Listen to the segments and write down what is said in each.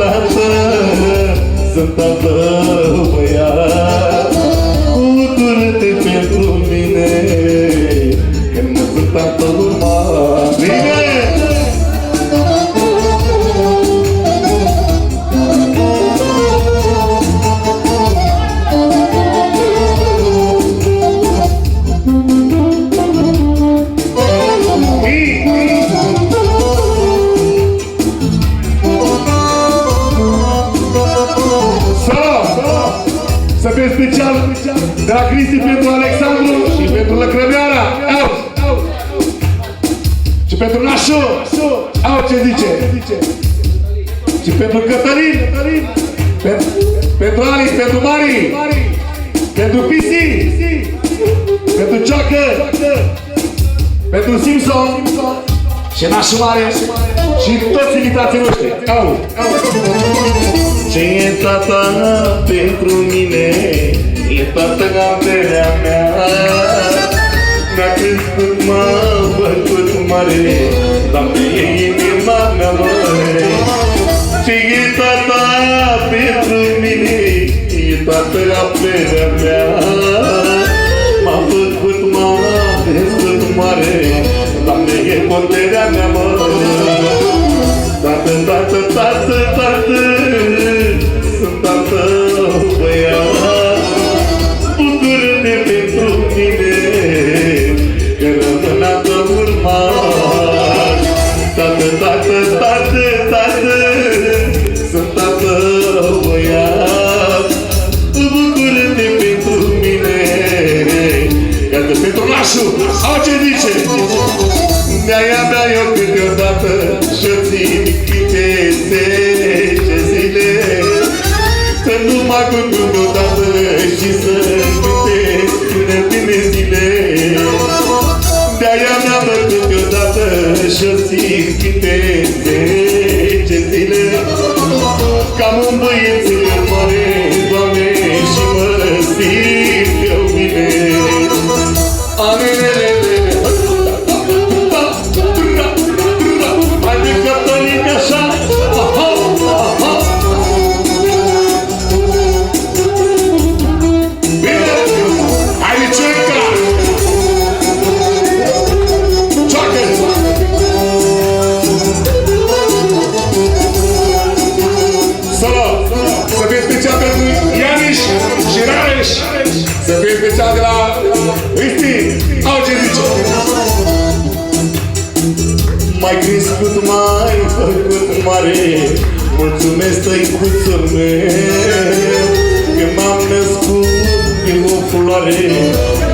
tată, sunt al tău băiat. Bucură-te pentru mine, că nu sunt al tău urmat. Bine! Să fie special de la Cristi pentru Alexandru și pentru Lăcrămioara. Și pentru Nașu. Ce zice? Și pentru Cătălin. Pentru Alice, pentru Mari. Pentru Pisi. Pentru Cioacă. Pentru Simpson. Și Nașu Mare. Și toți invitații noștri. Ce e tata pentru mine, e tata gamberea mea. Mi-a crescut, m-a făcut mare, dar e inima mea mare. Ce e tata pentru mine, e tata gamberea mea. M-a făcut, m-a crescut mare, dar e puterea mea mare. Tată, tată, tată, tată, sunt al tău băiat. Bucură-te pentru mine, că rămân al tău urmat. Tată, tată, tată, tată, sunt al tău băiat. Bucură-te pentru mine. Iată, pentru Nașu, ce zice? De-aia bea eu câteodată și-o țin câte 10 zile. Să nu mă gândesc odată și să-și cântesc până bine zile. De-aia mea bă câteodată și-o țin câte 10 zile. Cam un băiețel mare, Doamne, și mă simt eu bine. Anelele. Să fie special de la Cristi. Ce zice? M-ai crescut, m-ai făcut mare, mulțumesc tăicuțul meu. Când m-am născut din o floare,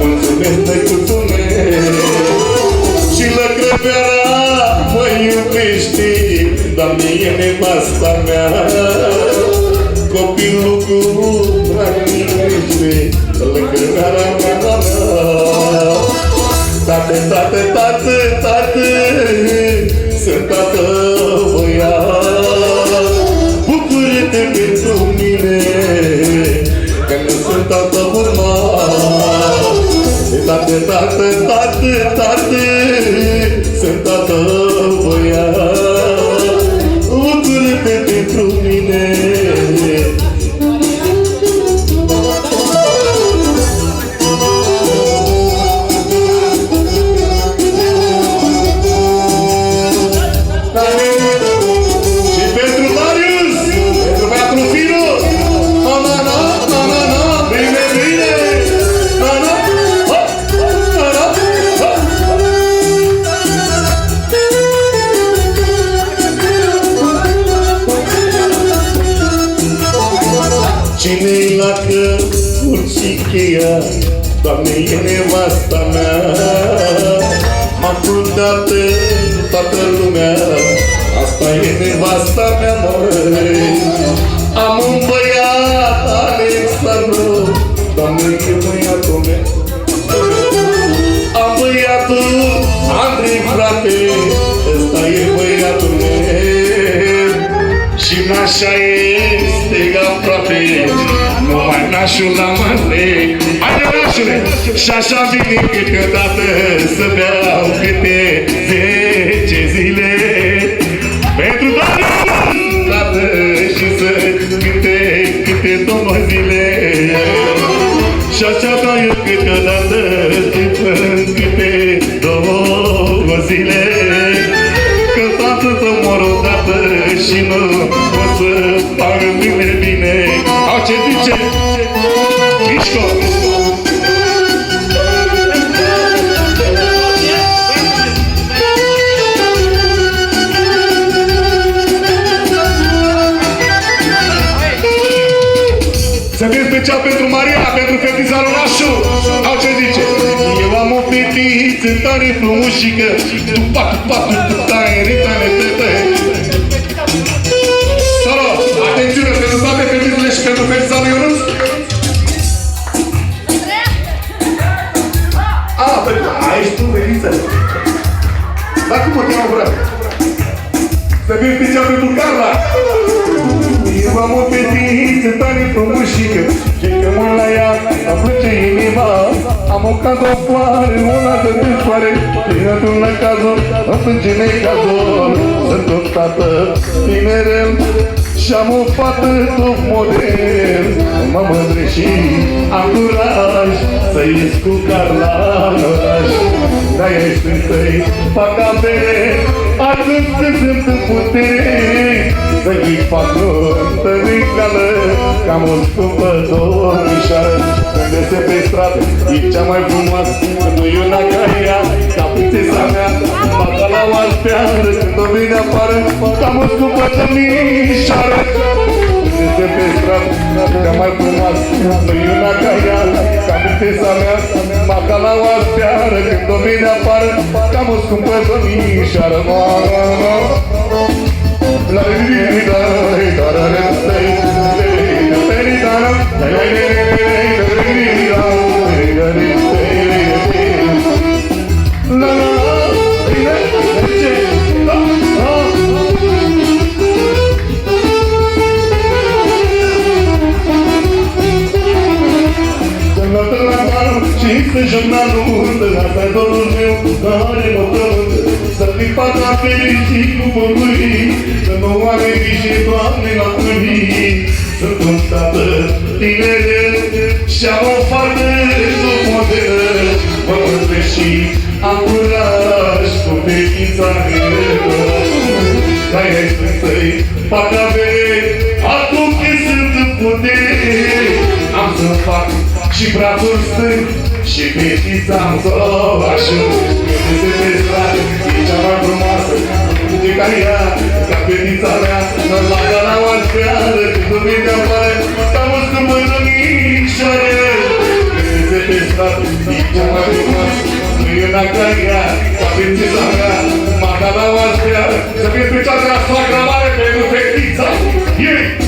mulțumesc tăicuțul meu. Și Lăcrămioara mă iubește, dar mie nevasta mea. Copilul cu drag-mi Lăcrămioara mea. Tată, tată, tată, tată, sunt tată băiat. Bucură-te pentru mine, că nu sunt tată urmat. Tată, tată, tată, tată, sunt tată băiat. Bucură-te pentru mine. Cine-i la căpul și cheia, Doamne, e nevasta mea. M-am purtat pe toată lumea, asta e nevasta mea, măi. Am un băiat, Alexandru, Doamne, e băiatul meu. Am băiatul Andrei, frate, ăsta e băiatul meu. Și nașa este aproape, numai nașul la mare. Haide, nașule! Și așa vine câteodată să beau câte 10 zile. Pentru Darius, tată și două zile. Și așa dau eu câteodată după câte două zile. Că toată să mor odată și nu o să fac bine. Au ce zice? Mișco! Să fie special pentru Maria, pentru fetița Ronașu. Au ce zice? Eu am o fetiță tare frumușică, tu tare, Solo, atențiune pentru toate fetițele și pentru fetița lui Ionuț. Aici tu, fetiță. Dar cum o cheamă, frate? Să fie special pentru Carla. Eu am o fetiță tare frumușică și că mă la ea îmi plăce inima. Am o cadofoare, una de soare și atunci la cazul îmi plânge necazul. Sunt un tată tinerel și am o fată top model. Mă mândre și am curaj să ies cu Carla în oraș. De-aia ești să-i fac avere atunci când sunt în putere. Să-i fac nuntă din cală, cam o scumpă domnișoară. Când iese pe stradă, e cea mai frumoasă, când e una ca ea, ca prințesa mea. Bata la oaspeară, când o vine afară, cam o scumpă domnișoară. Când iese pe stradă, cea mai frumoasă, când e una ca ea, ca prințesa mea. Bata la oaspeară, când o vine afară, cam o scumpă domnișoară. La jurnalul, asta-i dorul meu, care mă frământă. Să fii fata fericit cu pământ, să nu oare și Doamne la pârnii. Sunt un tată tinerel și am o fată sub modelă. Mă mândre și am curaj cu fetița mea. De-aia este să-i fac avere acum când sunt în putere. Am să-mi fac și brațul stâng și fetița-mi să o așut. Când se pe stradă, e cea mai frumoasă, de ca ea, ca fetița mea. La la oaspeară, când o vine afară, cam o scumpă domnișoară. Când se pe stradă, e cea mai frumoasă, nu e una ca ea, ca fetița mea. La la oaspeară, să fie special de la soacră mare pentru fetița ei.